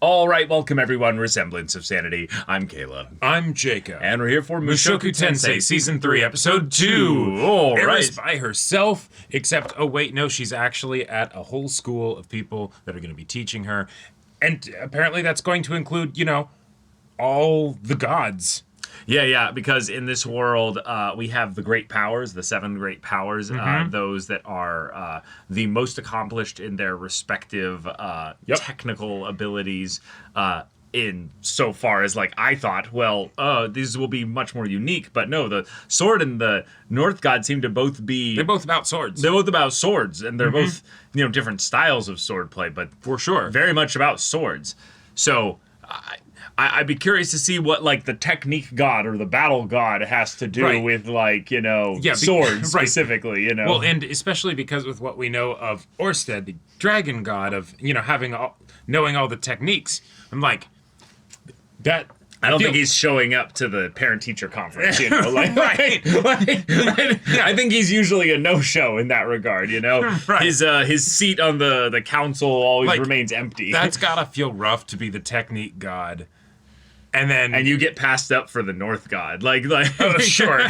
All right, welcome everyone. Semblance of Sanity. I'm Kayla. I'm Jacob. And we're here for Mushoku Tensei Season 3, Episode 2. All Eris right. by herself, except, oh wait, no, she's actually at a whole school of people that are going to be teaching her. And apparently that's going to include, all the gods. Yeah, because in this world, we have the great powers, the 7 great powers, those that are the most accomplished in their respective technical abilities. In so far as I thought, these will be much more unique, but no, the sword and the North God seem to both be. They're both about swords. They're both about swords, and they're both different styles of swordplay, but for sure, very much about swords. So. I'd be curious to see what the technique god or the battle god has to do with swords specifically, Well, and especially because with what we know of Orsted, the dragon god of knowing all the techniques, I'm like that. I don't think he's showing up to the parent-teacher conference, Right. I think he's usually a no-show in that regard, Right. His seat on the council always remains empty. That's gotta feel rough to be the technique god. And you get passed up for the North God, oh, sure,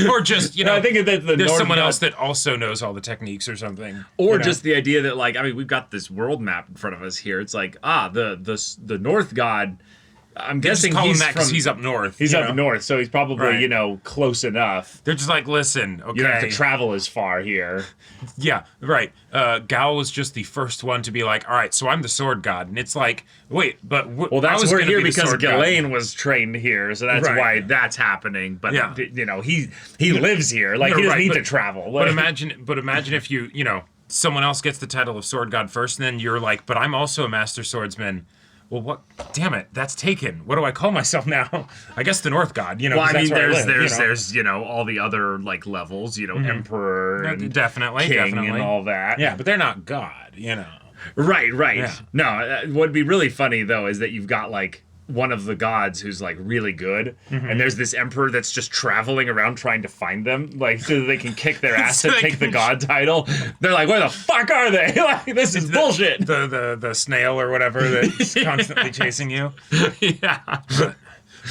or just I think that there's North someone God, else that also knows all the techniques or something, or just the idea that we've got this world map in front of us here. It's the North God. I'm guessing he's that because he's up north. He's up north, so he's probably close enough. They're just listen, okay, you don't have to travel as far here. Yeah, right. Gal was just the first one to be all right, so I'm the sword god, and it's wait, but that's we're here because Ghislaine was trained here, so that's why that's happening. But he lives here, he doesn't need to travel. But imagine if someone else gets the title of sword god first, and then you're but I'm also a master swordsman. Well, what? Damn it, that's taken. What do I call myself now? I guess the North God. Well, I mean, there's all the other levels. Emperor, and definitely, king, and all that. Yeah, but they're not God. Right. Yeah. No, what would be really funny though is that you've got one of the gods who's really good, and there's this emperor that's just traveling around trying to find them, so that they can kick their ass to take the god title. They're where the fuck are they? This is bullshit. The snail or whatever that's constantly chasing you. Yeah.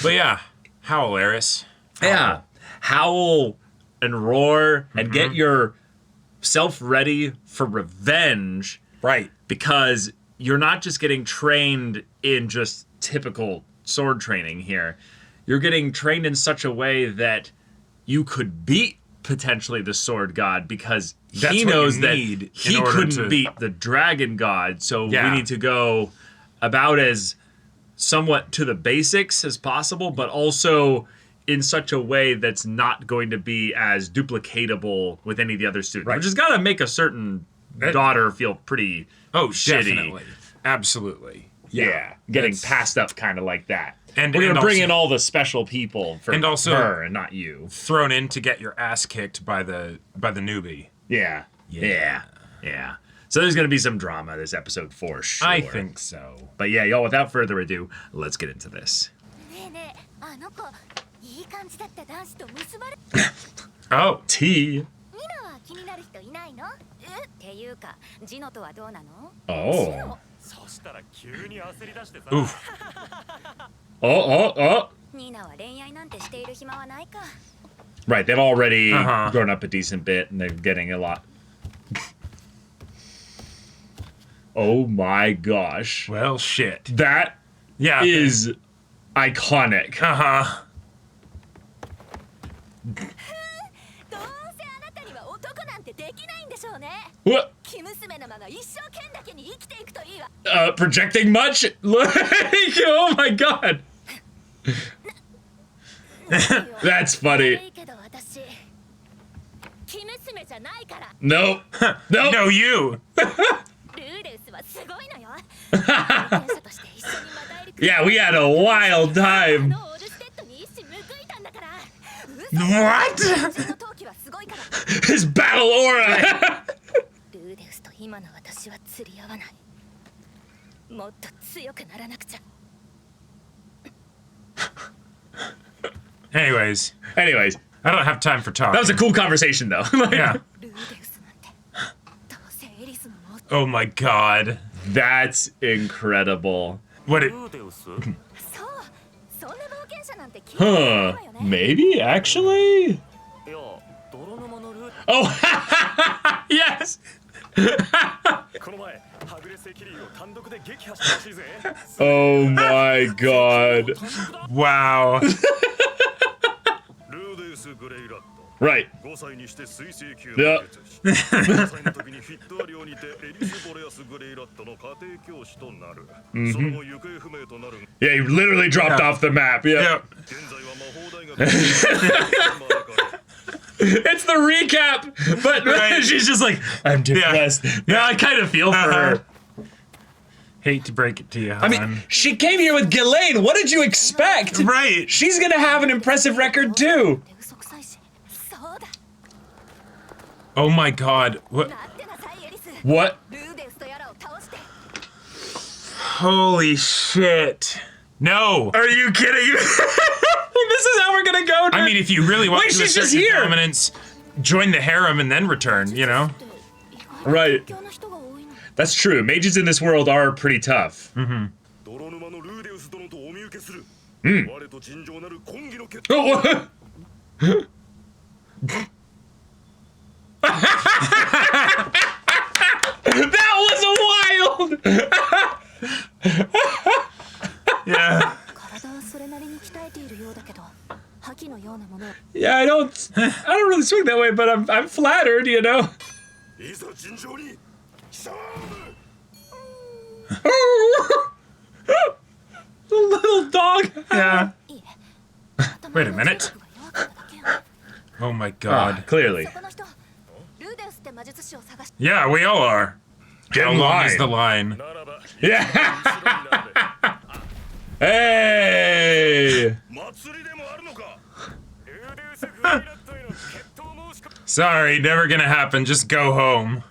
But yeah, Howl, Eris. Yeah. Howl and roar and get yourself ready for revenge. Right. Because you're not just getting trained in just typical sword training here. You're getting trained in such a way that you could beat potentially the sword god, because he knows that he couldn't beat the dragon god. So we need to go about as somewhat to the basics as possible, but also in such a way that's not going to be as duplicatable with any of the other students. Which has got to make a certain daughter feel pretty shitty. Definitely. Absolutely. Yeah, getting passed up kind of like that. And we're gonna bring also, in all the special people for her and not you. Thrown in to get your ass kicked by the newbie. Yeah. So there's gonna be some drama this episode for sure. I think so. But yeah, y'all, without further ado, let's get into this. Oh, T. Oh. Oof. Oh. Right, they've already grown up a decent bit, and they're getting a lot. Oh my gosh. Well, shit. That is iconic. What? Projecting much? Oh my god. That's funny. Nope. No, you. Yeah, we had a wild time. What? His battle aura. Anyways, I don't have time for talking. That was a cool conversation, though. Yeah. Oh my god. That's incredible. What it? Huh. Maybe, actually? Oh, yes! Oh my god. Wow. Right. Yeah. Yeah, he literally dropped off the map. Yeah. It's the recap, but Right. she's just like, I'm depressed. Yeah, I kind of feel for her. Hate to break it to you, I mean, she came here with Ghislaine. What did you expect? right. She's gonna have an impressive record too. Oh my god. What? What? Holy shit. No. Are you kidding? This is how we're gonna go. I mean, if you really want Wait, to she's assert just your here. dominance, join the harem and then return, you know? Right. That's true. Mages in this world are pretty tough. Mm-hmm. Oh, that was wild! Yeah. Yeah, I don't really swing that way, but I'm flattered, you know. The little dog. Yeah. Wait a minute. Oh my god. Clearly. Yeah, we all are. Get How in long line. is the line? Yeah. Hey. Sorry, never gonna happen. Just go home.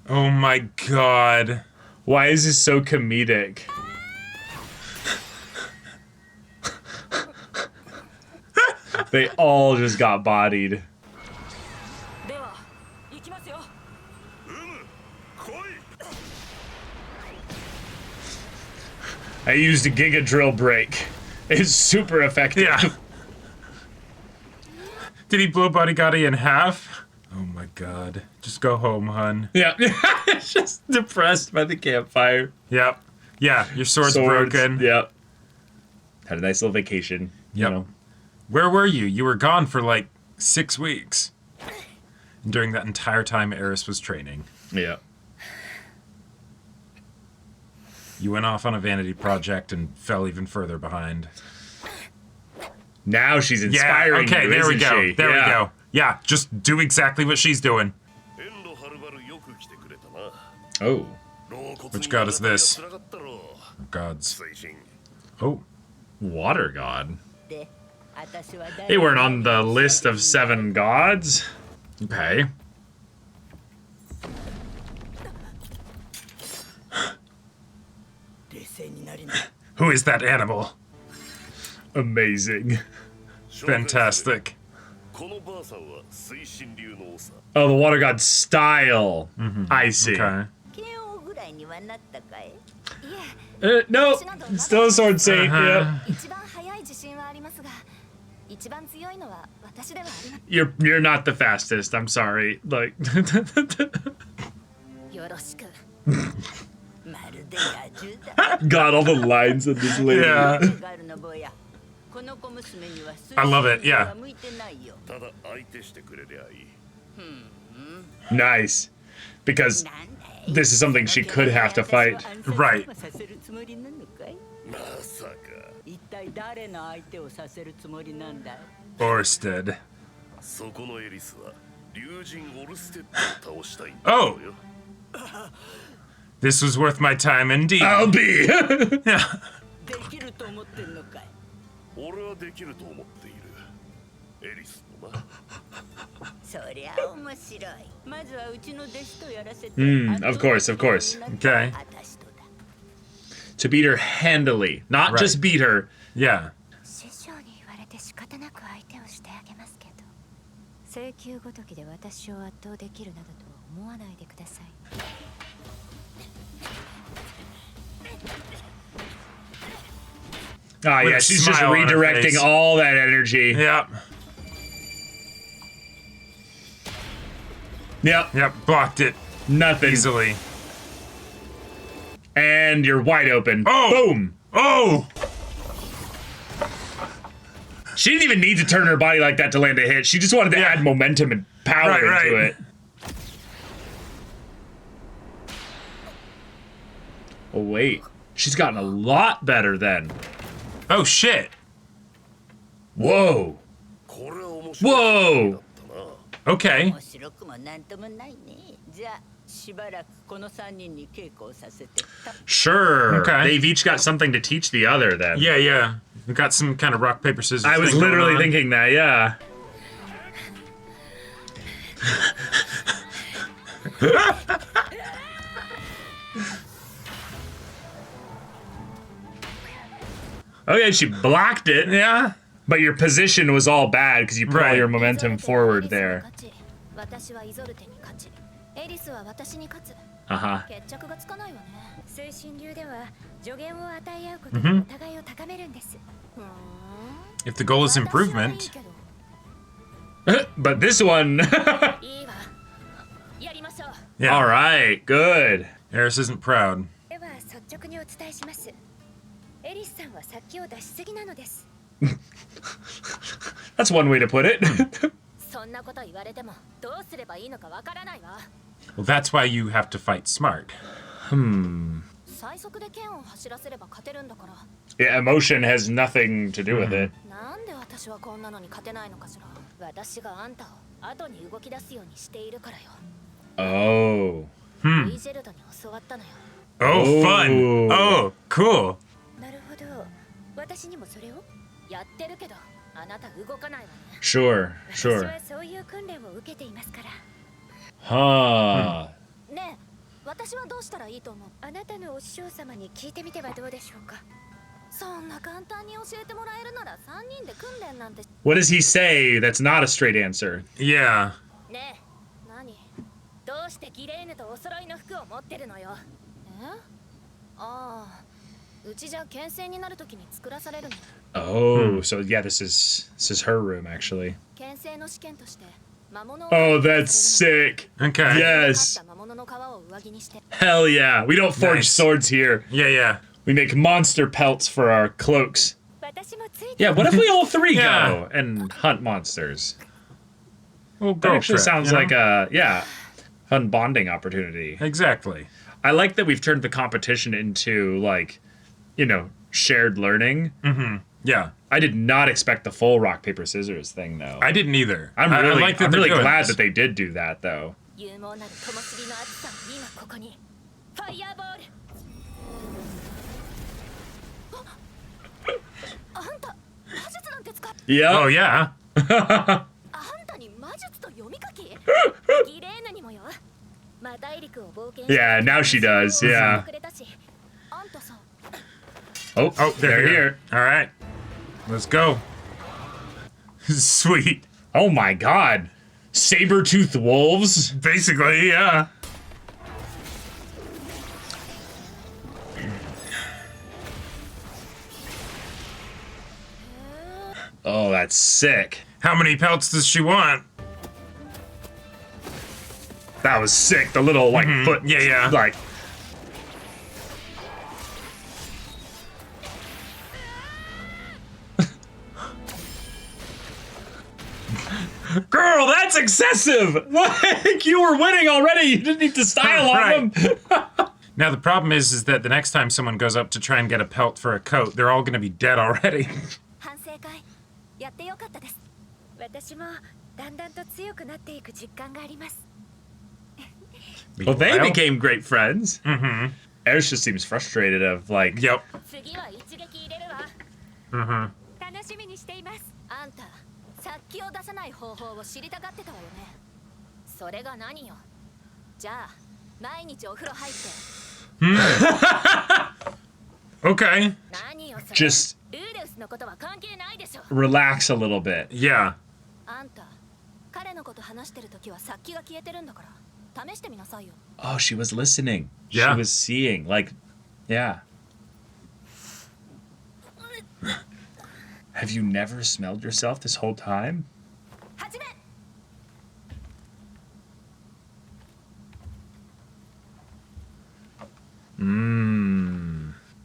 Oh my god. Why is this so comedic? They all just got bodied. I used a Giga Drill break. It's super effective. Yeah. Did he blow Bodyguardi in half? Oh my god. Just go home, hun. Yeah. It's just depressed by the campfire. Yep. Yeah, your sword's Swords, broken. Yep. Had a nice little vacation. Yep. You know. Where were you? You were gone for like 6 weeks. And during that entire time, Eris was training. Yeah. You went off on a vanity project and fell even further behind. Now she's inspiring. Yeah, okay, you, there we isn't go. she? There we Yeah. go. Yeah, just do exactly what she's doing. Oh. Which god is this? Gods. Oh. Water god. They weren't on the list of 7 gods. Okay. Who is that animal? Amazing. Fantastic. Oh, the water god style. I see. Okay. No, still a sword saint. Uh-huh. Yep. You're not the fastest. I'm sorry. Like. God, all the lines of this lady. Yeah. I love it, yeah. Nice. Because this is something she could have to fight. Right. Orsted. Oh! This was worth my time indeed. I'll be. Yeah. Of course, of course. Okay. To beat her handily. Not Right. just beat her, Yeah. なく相手をしてあげますけど、請求ごときで私を圧倒できるなどと思わないでください。Oh, yeah, With a she's just smile on her redirecting face. all that energy. Yep. Yep. Yep. Blocked it Nothing. easily. And you're wide open. Oh! Boom. Oh! She didn't even need to turn her body like that to land a hit. She just wanted to add momentum and power into it. Oh, wait. She's gotten a lot better then. Oh, shit. Whoa. Whoa. Okay. 面白くもなんともないね。じゃあしばらくこの3人に稽古をさせて。 Sure. Okay. They've each got something to teach the other then. Yeah, yeah. We got some kind of rock, paper, scissors. I was thing going literally on. thinking that, yeah. Okay, she blocked it. Yeah. But your position was all bad because you put all Right. your momentum forward there. 私はイゾルテに勝ち、エリスは私に勝つ。 Uh-huh. 決着がつかないわね。精神流では助言を与え合うことでお互いを高めるんです。If the goal is improvement. But this one... いいわ。やりましょう。 Yeah. All right, good. Eris isn't proud. では率直にお伝えします。エリスさんは殺気を出しすぎなのです。 That's one way to put it. そんなこと言われてもどうすればいいのかわからないわ。 Well, that's why you have to fight smart. 最速で剣を走らせれば勝てるんだから。 Yeah, emotion has nothing to do with it. なんで私はこんなのに勝てないのかしら。私があんたを後に動き出すようにしているからよ。 Oh. イジェルドに教わったのよ。 Oh, fun. Oh. Oh, cool. なるほど。私にもそれをやってるけど、あなた動かないわね。 Sure, 私 sure. はそういう訓練を受けていますから。 Huh. ねえ、私はどうしたらいいと思う？あなたのお師匠様に聞いてみてはどうでしょうか。そんな簡単に教えてもらえるなら3人で訓練なんて。 What does he say that's not a straight answer? Yeah. ねえ、何？どうしてギレーヌとお揃いの服を持ってるのよ。え？ああ、うちじゃ牽制になるときに作らされるの。 Oh, so yeah, this is her room actually. 牽制の試験として魔物を。 Oh, that's sick. Okay. Yes. 魔物の皮を上着にして。 Hell yeah. We don't forge Nice. swords here. Yeah, yeah. We make monster pelts for our cloaks. 私もついて。 Yeah, what if we all three Yeah. go and hunt monsters? Well, That actually sounds you know? like a, yeah, fun bonding opportunity. Exactly. I like that we've turned the competition into, like, you know, shared learning. Yeah. I did not expect the full rock, paper, scissors thing, though. I didn't either. I'm I really, like that I'm they're really doing glad this. that they did do that, though. 勇猛なる灯火の熱さを今ここに。ファイヤーボール。あんた魔術なんて使っ。 Yeah. Oh, yeah. あんたに魔術と読み書き？ギレーヌにもよ。また大陸を冒険。 Yeah, now she does, yeah. あんたさ。 Oh, Oh, they're here. All right. Let's go. Sweet. Oh my god. Saber-toothed wolves? Basically, yeah. Oh, that's sick. How many pelts does she want? That was sick. The little, like, foot. Yeah, yeah. Like. Girl, that's excessive! Like, you were winning already. You didn't need to style on Right. them. Now the problem is that the next time someone goes up to try and get a pelt for a coat, they're all going to be dead already. 反省会やってよかったです。私もだんだんと強くなっていく実感があります。 Well, they Well, became great friends. Eris just seems frustrated of, like... Yep. 次は一撃入れるわ。 Mm-hmm. 楽しみにしています。あんた、殺気を出さない方法を知りたがってたわよね。それが何よ。じゃあ、毎日お風呂入って。 Okay. 何よそれ。 Just ルーデウスのことは関係ないでしょ。 relax a little bit. Yeah. あんた彼のこと話してるときは殺気が消えてるんだから試してみなさいよ。 Oh, she was listening. Yeah. She was seeing. Like, yeah. Have you never smelled yourself this whole time? 始め。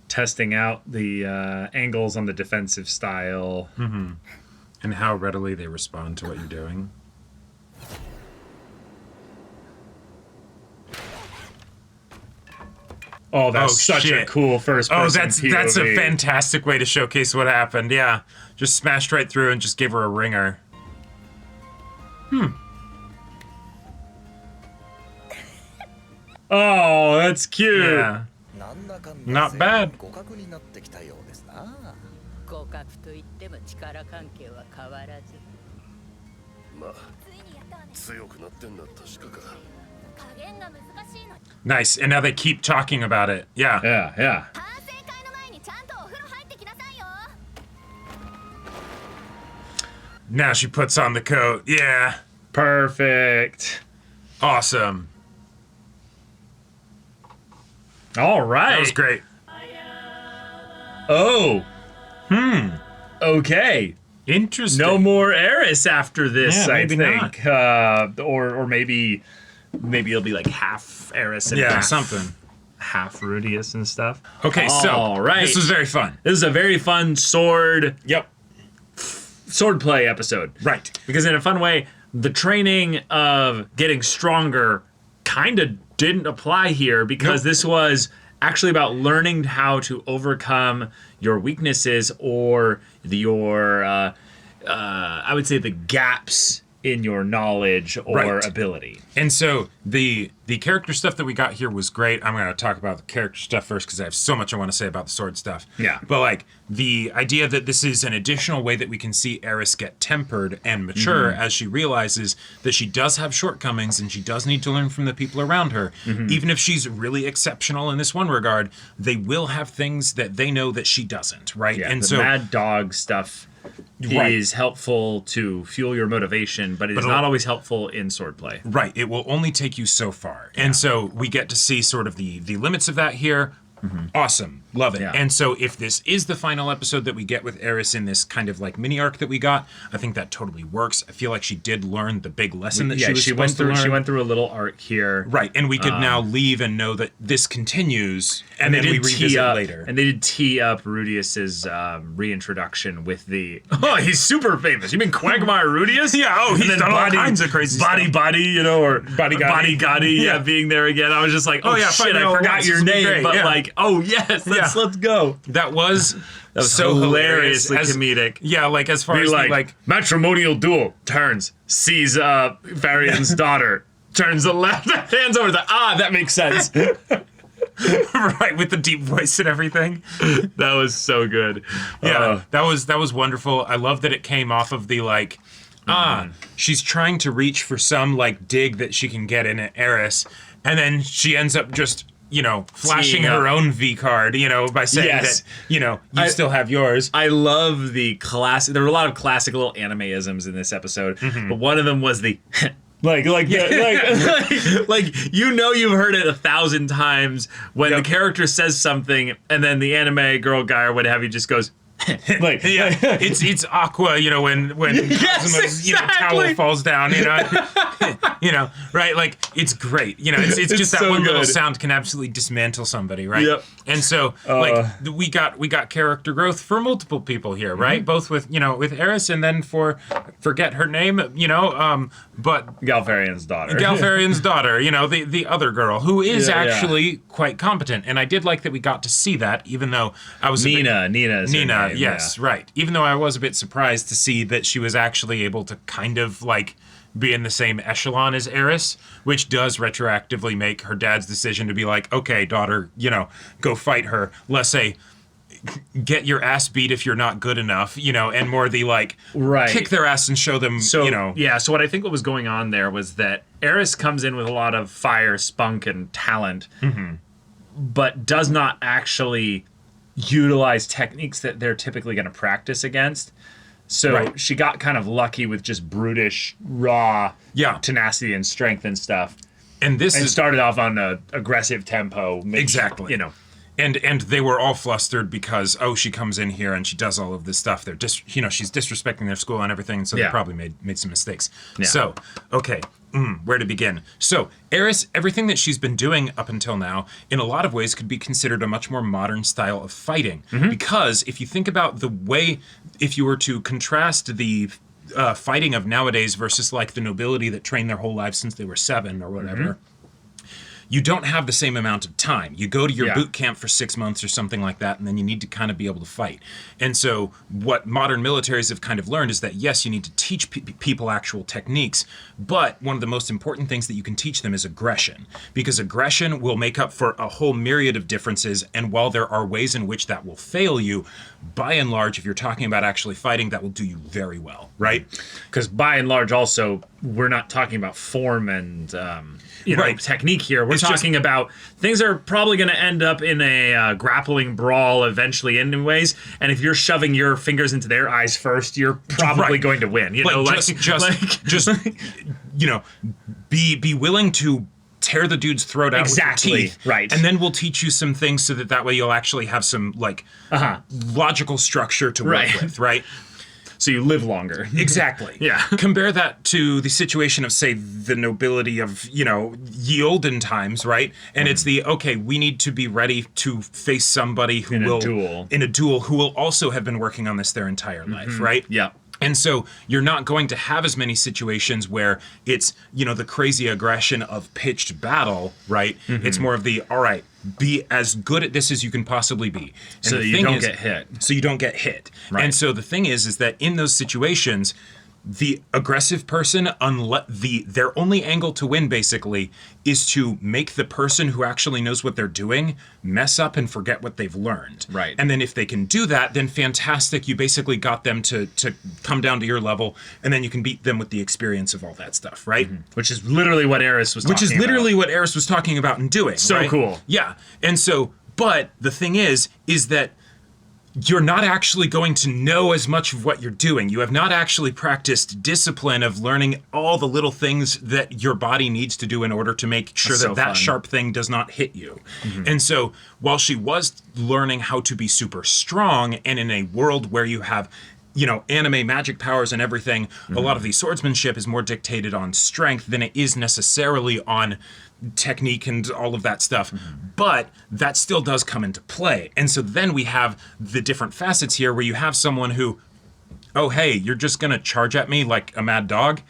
Testing out the angles on the defensive style. And how readily they respond to what you're doing. Oh, that's Oh, such a shit. cool first person Oh, that's a POV. fantastic way to showcase what happened. Yeah, just smashed right through and just gave her a ringer. Oh, that's cute. Yeah. Not bad. 互角といっても力関係は変わらず。まあついにやったわね。強くなってんだ確かか。加減が難しいの。 Nice. And now they keep talking about it. Yeah. Yeah, yeah. 反省会の前にちゃんとお風呂入ってきなさいよ。 Now she puts on the coat. Yeah. Perfect. Awesome. All right. That was great. Oh. Okay. Interesting. No more Eris after this, Yeah, I maybe think. Or maybe it'll be like half Eris and Yeah, something. half Rudius and stuff. Okay, so All right. this was very fun. This is a very fun sword Yep. play episode. Right. Because in a fun way, the training of getting stronger kind of didn't apply here because this was actually about learning how to overcome your weaknesses or your, I would say, the gaps in your knowledge or Right. ability. And so the character stuff that we got here was great. I'm going to talk about the character stuff first because I have so much I want to say about the sword stuff. Yeah. But like the idea that this is an additional way that we can see Eris get tempered and mature as she realizes that she does have shortcomings and she does need to learn from the people around her. Even if she's really exceptional in this one regard, they will have things that they know that she doesn't, right? Yeah, And the so mad dog stuff Right. is helpful to fuel your motivation, but it is not always helpful in swordplay. Right. It will only take you so far. And so we get to see sort of the limits of that here. Awesome. Love it. Yeah. And so if this is the final episode that we get with Eris in this kind of like mini arc that we got, I think that totally works. I feel like she did learn the big lesson that she was went supposed through. to learn. She went through a little arc here. Right. And we could now leave and know that this continues and they then we did revisit tee up later. And they did tee up Rudius's reintroduction with the he's super famous. You mean Quagmire Rudius? Yeah, oh, he's And then done all kinds of crazy stuff. Body, you know, or Body Gotti, Yeah. being there again. I was just like, oh, yeah, shit, find I out forgot once. your This will be name, great, but yeah. like, oh yes, let's go. That was So so hilarious. hilariously comedic. Yeah, like as far Be as like, matrimonial duel, turns, sees Varian's daughter, turns the left, hands over that makes sense. right, with the deep voice and everything. That was so good. Yeah, that was wonderful. I love that it came off of the like, she's trying to reach for some like dig that she can get in at Eris, and then she ends up just flashing Teeing her up. own V card, by saying Yes. that you still have yours. I love the classic. There were a lot of classic little anime-isms in this episode, but one of them was the like you've heard it 1,000 times when the character says something and then the anime girl guy or what have you just goes like Yeah, it's Aqua, when Kazuma's towel exactly. falls down, right? Like it's great, it's just that so one little good. sound can absolutely dismantle somebody, right? Yep. And so we got character growth for multiple people here, right? Both with with Eris and then forget her name, but Galfarian's daughter. Galfarian's daughter, the other girl who is Yeah, yeah. actually quite competent, and I did like that we got to see that, even though I was Nina is her Nina, name, yes, right. Even though I was a bit surprised to see that she was actually able to kind of like be in the same echelon as Eris, which does retroactively make her dad's decision to be like, okay, daughter, go fight her. Less say, get your ass beat if you're not good enough, and more the like, Right. kick their ass and show them, So so what I think what was going on there was that Eris comes in with a lot of fire, spunk, and talent, but does not actually utilize techniques that they're typically going to practice against. So Right. she got kind of lucky with just brutish, raw Yeah. tenacity and strength and stuff. And this And is started off on a aggressive tempo. Which, Exactly. You know. and they were all flustered because she comes in here and she does all of this stuff. They're she's disrespecting their school and everything, so Yeah. they probably made some mistakes. Yeah. So, okay, where to begin? So, Eris, everything that she's been doing up until now, in a lot of ways, could be considered a much more modern style of fighting. Because if you think about the way, if you were to contrast the fighting of nowadays versus like the nobility that trained their whole lives since they were 7 or whatever. You don't have the same amount of time. You go to your Yeah. boot camp for 6 months or something like that, and then you need to kind of be able to fight. And so what modern militaries have kind of learned is that, yes, you need to teach people actual techniques, but one of the most important things that you can teach them is aggression, because aggression will make up for a whole myriad of differences, and while there are ways in which that will fail you, by and large, if you're talking about actually fighting, that will do you very well, right? Because by and large, also, we're not talking about form and Right. technique here. We're It's just- talking about things that are probably going to end up in a grappling brawl eventually, anyways. And if you're shoving your fingers into their eyes first, you're probably Right. going to win. Be willing to tear the dude's throat out Exactly, with your teeth, right. And then we'll teach you some things so that way you'll actually have some logical structure to work Right. with, right? so you live longer. Exactly. Yeah. Compare that to the situation of, say, the nobility of, ye olden times, right? And it's we need to be ready to face somebody who In a will duel. in a duel who will also have been working on this their entire life, right? Yeah. And so you're not going to have as many situations where it's, the crazy aggression of pitched battle, right? It's more of the, all right, be as good at this as you can possibly be. And So the that you thing don't is- get hit. So you don't get hit. Right. And so the thing is that in those situations, the aggressive person, their only angle to win basically is to make the person who actually knows what they're doing mess up and forget what they've learned. Right. And then if they can do that, then fantastic. You basically got them to come down to your level, and then you can beat them with the experience of all that stuff, right? Which is literally what Eris was talking Which is about. literally what Eris was talking about and doing. So right? cool. Yeah. And so, but the thing is that you're not actually going to know as much of what you're doing. You have not actually practiced discipline of learning all the little things that your body needs to do in order to make sure That's so that fun. sharp thing does not hit you. And so while she was learning how to be super strong, and in a world where you have anime magic powers and everything, a lot of the swordsmanship is more dictated on strength than it is necessarily on technique and all of that stuff. But that still does come into play. And so then we have the different facets here where you have someone who, oh, hey, you're just going to charge at me like a mad dog?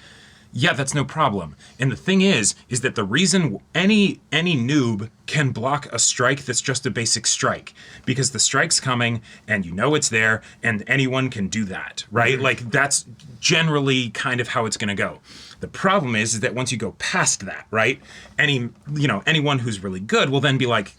Yeah, that's no problem. And the thing is that the reason any noob can block a strike that's just a basic strike, because the strike's coming and it's there and anyone can do that, right? Like that's generally kind of how it's going to go. The problem is that once you go past that, right? Anyone who's really good will then be like,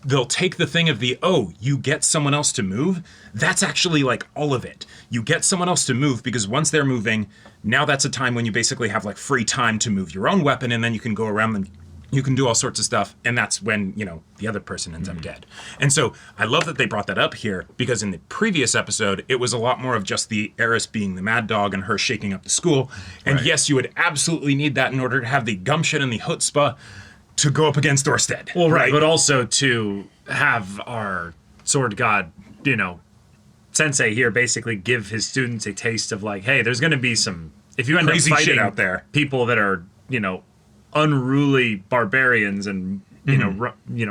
they'll take the thing of you get someone else to move. That's actually like all of it. You get someone else to move because once they're moving, now that's a time when you basically have like free time to move your own weapon, and then you can go around and you can do all sorts of stuff. And that's when, the other person ends up dead. And so I love that they brought that up here, because in the previous episode, it was a lot more of just the Eris being the mad dog and her shaking up the school. And Right. yes, you would absolutely need that in order to have the gumption and the chutzpah to go up against Orsted. Well, right, but also to have our sword god, sensei here basically give his students a taste of like, hey, there's going to be some, if you end Crazy up shit fighting out there. people that are, unruly barbarians and,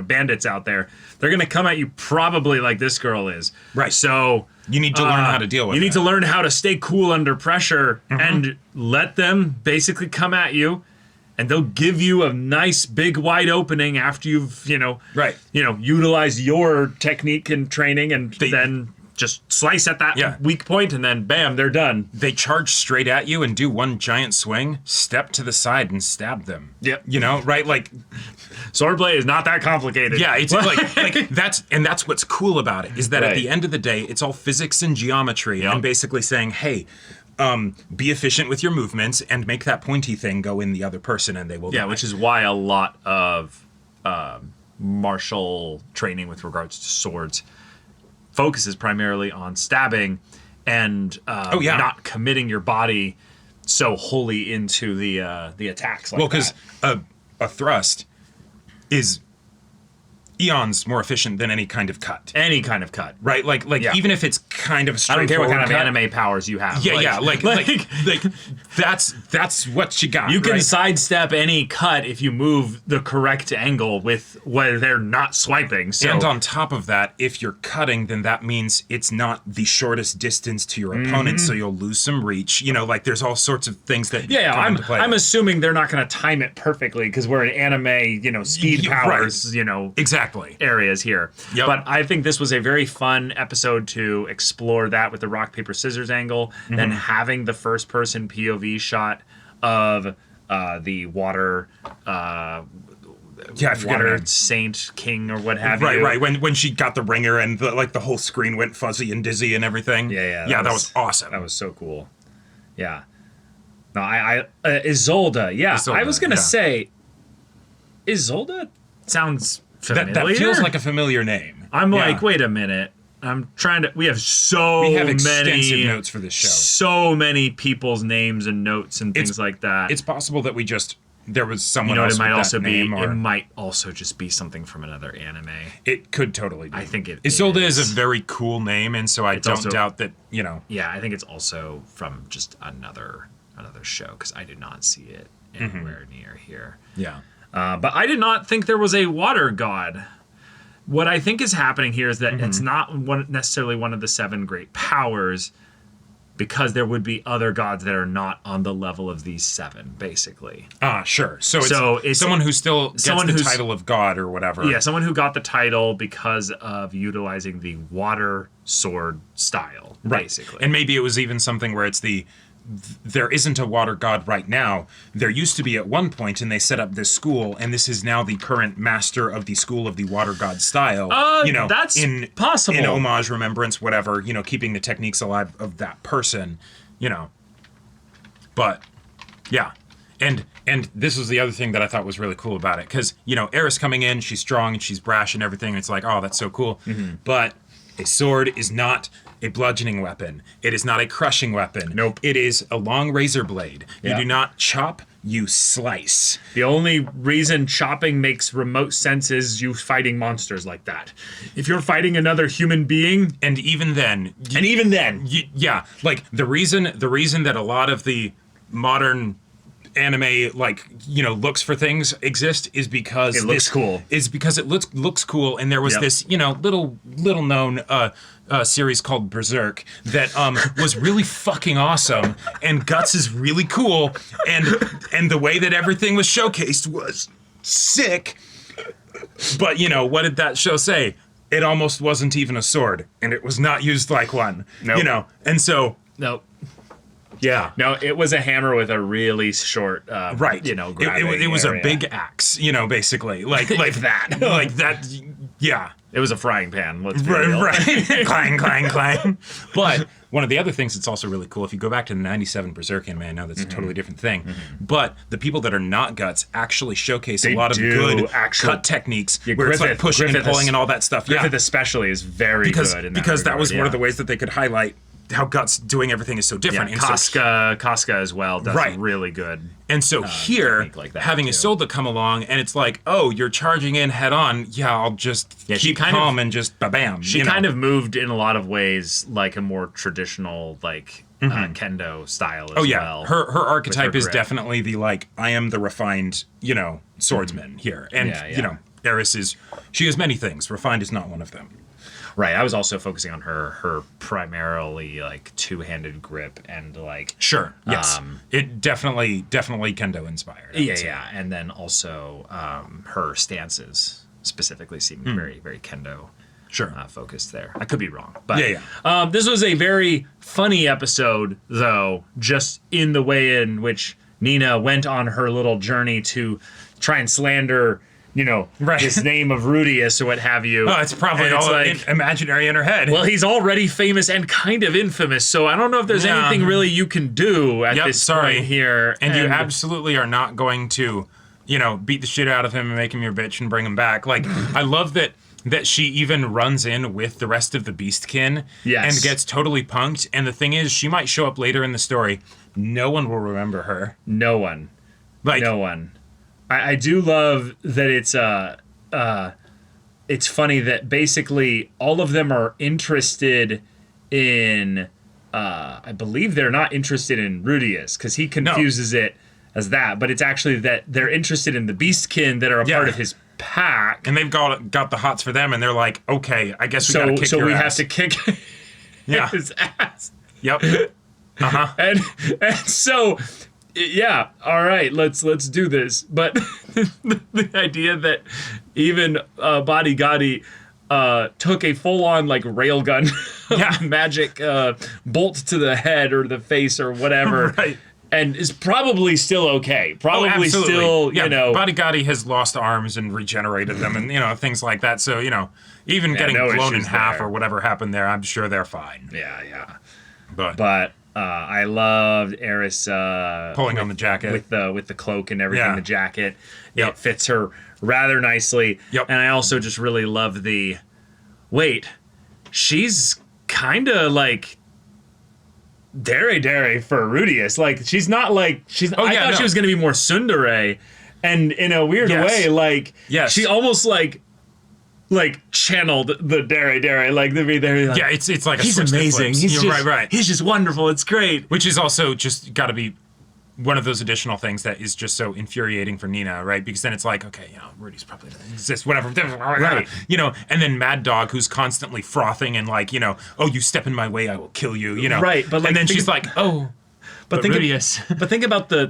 bandits out there, they're going to come at you probably like this girl is. Right. So You need to learn how to deal with it. You need to learn how to stay cool under pressure and let them basically come at you. And they'll give you a nice big wide opening after you've, Right. utilized your technique and training, and then just slice at that weak point, and then bam, they're done. They charge straight at you and do one giant swing, step to the side and stab them. Yep. Right? Like, Swordplay is not that complicated. yeah, it's like that's what's cool about it, is that at Right. the end of the day, it's all physics and geometry, and basically saying, hey, be efficient with your movements and make that pointy thing go in the other person, and they will die. which is why a lot of martial training with regards to swords focuses primarily on stabbing and not committing your body so wholly into the attacks. Like because a thrust is eons more efficient than any kind of cut. Any kind of cut. Right? Like even if it's kind of a I don't care what straightforward kind of cut, anime powers you have. like that's what you got. You can right? sidestep any cut if you move the correct angle with where they're not swiping. So And on top of that, if you're cutting, then that means it's not the shortest distance to your opponent, so you'll lose some reach. You know, like there's all sorts of things that come into play. I'm assuming they're not going to time it perfectly because we're in anime, speed powers, exactly. areas here. Yep. But I think this was a very fun episode to explore that with the rock, paper, scissors angle, then having the first person POV shot of the water I forget her water name. saint king or what have you. Right. When she got the ringer and the whole screen went fuzzy and dizzy and everything. Yeah. That was awesome. That was so cool. Yeah. No, Isolde. Yeah, Isolde, I was gonna yeah. say, Isolde sounds familiar. That feels like a familiar name. I'm Yeah. like, wait a minute. I'm trying to. We have We have extensive many notes for this show. so many people's names and notes and things like that. It's possible that there was someone you know, else it might with also that be. name, It or might also just be something from another anime. it could totally be. I think it Isolde is. is a very cool name, and so I don't also- doubt that, Yeah, I think it's also from just another show because I did not see it anywhere near here. Yeah. But I did not think there was a water god. What I think is happening here is that it's not necessarily one of the 7 great powers, because there would be other gods that are not on the level of these 7, basically. Sure. So it's someone who still gets someone the who's- title of god or whatever. Yeah, someone who got the title because of utilizing the water sword style, basically. And maybe it was even something where it's there isn't a water god right now. There used to be at one point, and they set up this school, and this is now the current master of the school of the water god style. That's possible. In homage, remembrance, whatever, keeping the techniques alive of that person, But, yeah. And this was the other thing that I thought was really cool about it, because, Eris coming in, she's strong, and she's brash and everything, and it's like, oh, that's so cool. But a sword is not a bludgeoning weapon. It is not a crushing weapon. Nope. It is a long razor blade. Yeah. You do not chop, you slice. The only reason chopping makes remote sense is you fighting monsters like that. If you're fighting another human being, And even then, yeah, like the reason that a lot of the modern anime looks for things exist is because It looks cool. Is because it looks cool, and there was Yep. this little known series called Berserk that was really fucking awesome, and Guts is really cool, and the way that everything was showcased was sick. But what did that show say? It almost wasn't even a sword, and it was not used like one. Nope. And so no. yeah. No, it was a hammer with a really short, Right. grabbing It was a area. big axe, basically. Like that. like that. Yeah. It was a frying pan. Let's be real. Right. Clang, clang, clang. But one of the other things that's also really cool, if you go back to the 97 Berserk anime, I know that's a totally different thing, but the people that are not Guts actually showcase a lot of do good actual- cut techniques Yeah, where it's like Griffith- pushing Griffith and pulling is- and all that stuff. Griffith especially is very good in that because that regard, was one of yeah. the ways that they could highlight how Guts doing everything is so Yeah, different. And so Casca as well does Right. really good. And so here, technique like that, having too. Isolde come along, and it's like, oh, you're charging in head on. Yeah, I'll just she keep kind of- calm and just ba-bam. She kind of moved in a lot of ways like a more traditional kendo style as Oh yeah, well. her archetype is grip. definitely the I am the refined swordsman here, and Yeah. Eris she has many things. Refined is not one of them. Right. I was also focusing on her primarily two-handed grip and Sure. Yes. It definitely kendo inspired. I would say. yeah, and then also her stances specifically seemed very, very kendo Sure. focused there. I could be wrong, but Yeah. this was a very funny episode, though, just in the way in which Nina went on her little journey to try and slander, Right. his name of Rudius or what have you. Oh, it's probably And it's all like, imaginary in her head. well, he's already famous and kind of infamous, so I don't know if there's Yeah. anything really you can do at Yep, this sorry. point here. and you absolutely are not going to, beat the shit out of him and make him your bitch and bring him back. Like, I love that that she even runs in with the rest of the Beastkin Yes. and gets totally punked. And the thing is, she might show up later in the story. No one will remember her. No one. Like, No one. I do love that it's funny that basically all of them are interested in, I believe they're not interested in Rudius, because he confuses it as that, but it's actually that they're interested in the Beastkin that are a part of his pack. And they've got the hots for them, and they're like, okay, I guess we gotta kick your have ass. to kick his ass. Yep. Uh-huh. And so, yeah, all right, let's do this. But the idea that even Body Gotti took a full-on like railgun magic bolt to the head or the face or whatever, Right. and is probably still okay. Probably absolutely. still, Yeah, you know. Body Gotti has lost arms and regenerated them, and things like that. So even getting no blown in issues half there. or whatever happened there, I'm sure they're fine. Yeah. But I loved Eris pulling on the jacket with the cloak and everything, Yeah. the jacket. Yep. It fits her rather nicely. Yep. And I also just really love she's kind of like dere for Rudius. Like, she's not like, I thought she was going to be more tsundere. And in a weird way, like, she almost like channeled the dere, like the like, yeah, it's like a he's switch that amazing. flips. He's You're just, right. He's just wonderful. It's great. Which is also just got to be one of those additional things that is just so infuriating for Nina, right? Because then it's like, okay, Rudy's probably doesn't exist, whatever, Right. and then Mad Dog, who's constantly frothing and like, oh, you step in my way, I will kill you, Right, but like, and then she's like, oh, but Rudius. But think about the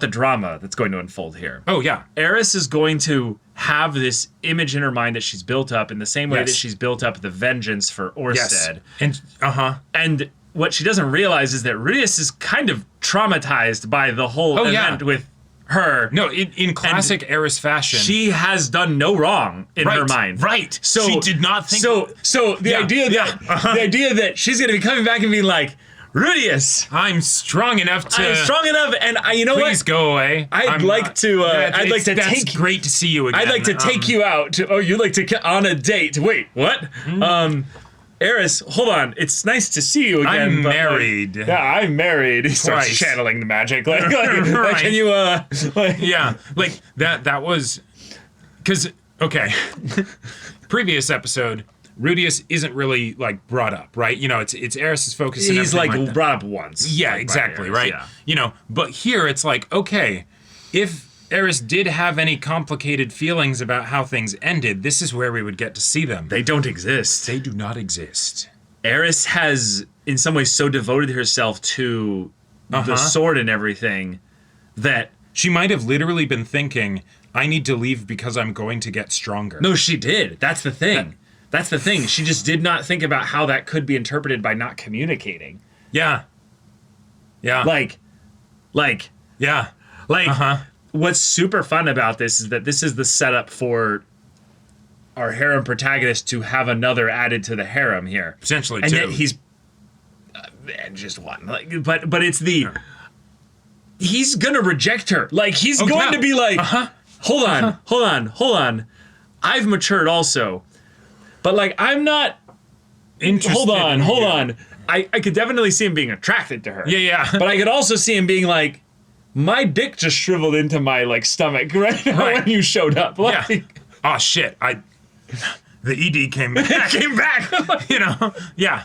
drama that's going to unfold here. Oh yeah, Eris is going to have this image in her mind that she's built up in the same way Yes. that she's built up the vengeance for Orsted. and And what she doesn't realize is that Rudius is kind of traumatized by the whole event with her. No, in classic Eris fashion, She has done no wrong in her mind. Right. So she did not think. So the idea that the idea that she's gonna be coming back and being like, Rudius, I'm strong enough to. I'm strong enough, and you know Please what? go away. I'd like to That's take. great to see you again. I'd like to take you out. You'd like to on a date? Wait, what? Eris, hold on. It's nice to see you again. I'm but, like, married. yeah, I'm married. He starts Twice. channeling the magic. Like, Right. can you? Yeah, like that was because okay. Previous episode, Rudius isn't really like brought up, right? It's Eris's focus. And He's everything like that. brought up once. Yeah, like, by exactly, Eris, right? yeah. But here it's like, okay, if Eris did have any complicated feelings about how things ended, this is where we would get to see them. They don't exist. They do not exist. Eris has, in some ways, so devoted herself to the sword and everything that She might have literally been thinking, I need to leave because I'm going to get stronger. no, she did. That's the thing. That's the thing. She just did not think about how that could be interpreted by not communicating. Yeah. Yeah. Yeah. What's super fun about this is that this is the setup for our harem protagonist to have another added to the harem here. Potentially, and too. yet he's just one. Like, but it's the he's gonna reject her. Like, he's going to be like, hold on. I've matured also, but like, I'm not interested. Hold in on. I could definitely see him being attracted to her. Yeah. But I could also see him being like, my dick just shriveled into my like stomach right when you showed up. Like, Yeah. Oh shit! The ED came back. came back. Yeah.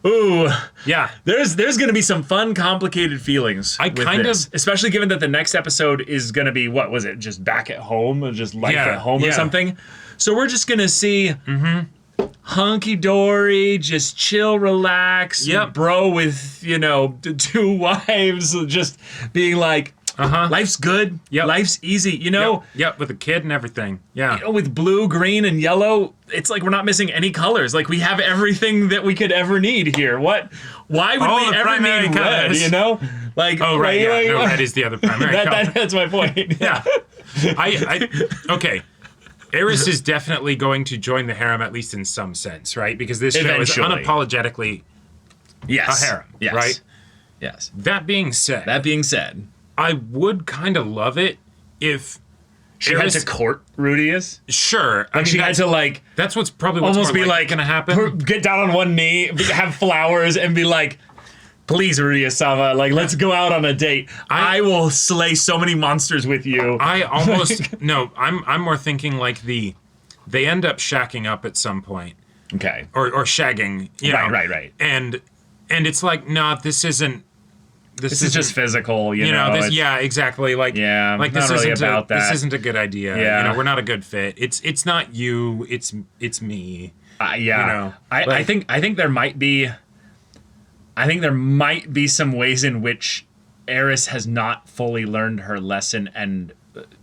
Ooh. Yeah. There's gonna be some fun, complicated feelings. I with kind this, of- especially given that the next episode is gonna be what was it? Just back at home, or just life Yeah, at home or yeah. something. So we're just gonna see hunky dory, just chill, relax. Yep. Bro with two wives, just being like, life's good. Yep. Life's easy. Yep, with a kid and everything. Yeah. With blue, green, and yellow, it's like we're not missing any colors. Like, we have everything that we could ever need here. Why would All we the ever primary need red? colors. Like, Oh right. like, Yeah. No, like- red is the other primary color. that's my point. Yeah. Okay. Eris is definitely going to join the harem, at least in some sense, right? Because this show is Eventually. unapologetically Yes. a harem, Yes. right? Yes. That being said, That being said, I would kind of love it if she had to court Rudius. Sure. I mean, She had to like that's what's probably what's almost more be like gonna happen. get down on one knee, have flowers, and be like, "Please, Rudius-sama, like let's go out on a date. I will slay so many monsters with you." I almost no. I'm more thinking like they end up shacking up at some point. Okay. Or shagging. You know? Right. And it's like, nah, this isn't. This is just physical, you know. This, yeah, exactly. Like, yeah, like not this really isn't about that. This isn't a good idea. Yeah. You know, we're not a good fit. It's not you. It's me. Yeah. You know, I think there might be some ways in which Eris has not fully learned her lesson and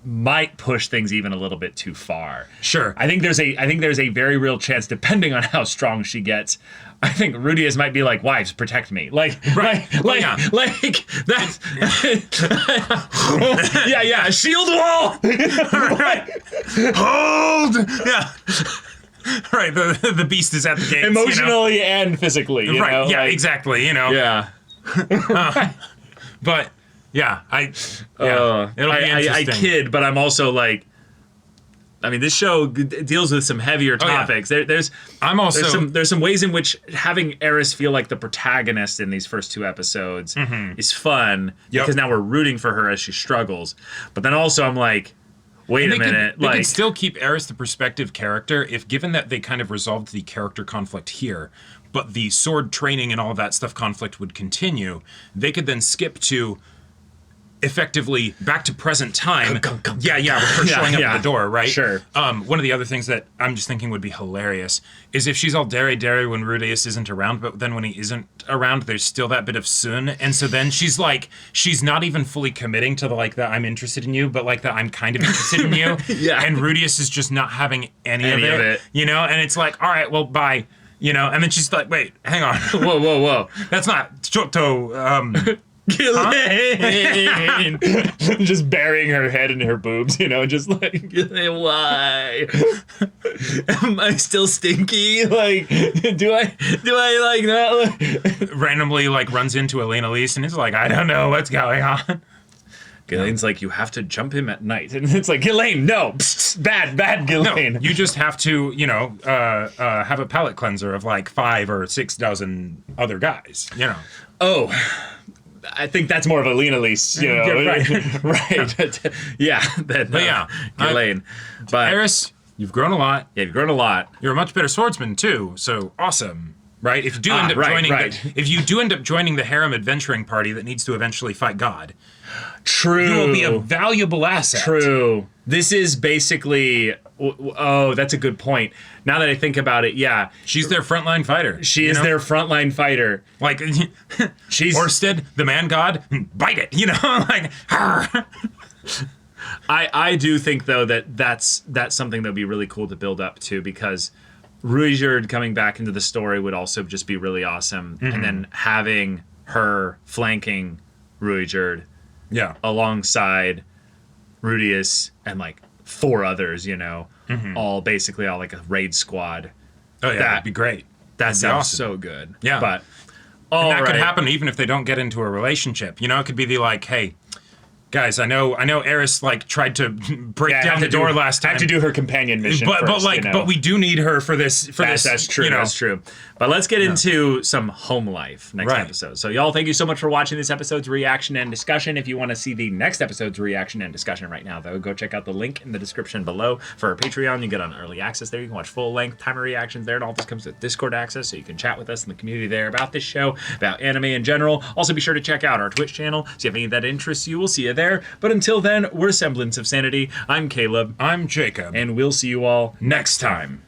might push things even a little bit too far. Sure. I think there's a very real chance, depending on how strong she gets. I think Rudius might be like, "Wives, protect me." Like that's yeah. Shield wall. Right. Hold. Yeah. Right. The beast is at the gates. Emotionally and physically. You right. know? Yeah. Like, exactly. You know. Yeah. But yeah, it'll be I interesting. kid, but I'm also like, I mean, this show deals with some heavier topics. Yeah. There's some ways in which having Eris feel like the protagonist in these first 2 episodes is fun because now we're rooting for her as she struggles. But then also I'm like, wait a minute, they could still keep Eris the perspective character if given that they kind of resolved the character conflict here, but the sword training and all of that stuff conflict would continue. They could then skip to effectively back to present time. Yeah, with her showing up at the door, right? Sure. One of the other things that I'm just thinking would be hilarious is if she's all dairy when Rudius isn't around, but then when he isn't around, there's still that bit of Sun, and so then she's not even fully committing to the like that I'm interested in you, but like that I'm kind of interested in you. Yeah. And Rudius is just not having any of it. You know, and it's like, all right, well, bye. You know, and then she's like, wait, hang on. Whoa. That's not Choto. Ghislaine. Just burying her head in her boobs, you know, just like, why? Am I still stinky? Like, do I like that? Randomly like runs into Elena Lise and is like, I don't know what's going on. Ghislaine's like, you have to jump him at night. And it's like, Ghislaine, no. Psst, bad Ghislaine. No, you just have to, you know, have a palate cleanser of like 5 or 6 dozen other guys, you know. Oh, I think that's more of a Lena Lise, you know. Yeah, right. Yeah. Ghislaine. But Eris, you've grown a lot. Yeah, you've grown a lot. You're a much better swordsman too, so awesome. Right? If you do end up if you do end up joining the harem adventuring party that needs to eventually fight God, true, you will be a valuable asset. True. This is basically. Oh, that's a good point. Now that I think about it, yeah, she's their frontline fighter. She is their frontline fighter. Like she's Orsted, the man god, bite it. You know, like. I do think though that's something that would be really cool to build up to, because Ruijerd coming back into the story would also just be really awesome. Mm-hmm. And then having her flanking Ruijerd alongside Rudius and like 4 others, you know, all like a raid squad. Oh yeah, that'd be great. That sounds awesome. so good. Yeah. But could happen even if they don't get into a relationship. You know, it could be like, hey, guys, I know Eris like tried to break down the door last time. Had to do her companion mission but first, like, you know? but we do need her for this. That's true. You know. That's true. But let's get into some home life next episode. So y'all, thank you so much for watching this episode's reaction and discussion. If you want to see the next episode's reaction and discussion right now, though, go check out the link in the description below for our Patreon. You get on early access there. You can watch full length timer reactions there, and all this comes with Discord access, so you can chat with us in the community there about this show, about anime in general. Also, be sure to check out our Twitch channel. So if you have any that interests you, we'll see you there. But until then, we're Semblance of Sanity. I'm Caleb. I'm Jacob. And we'll see you all next time.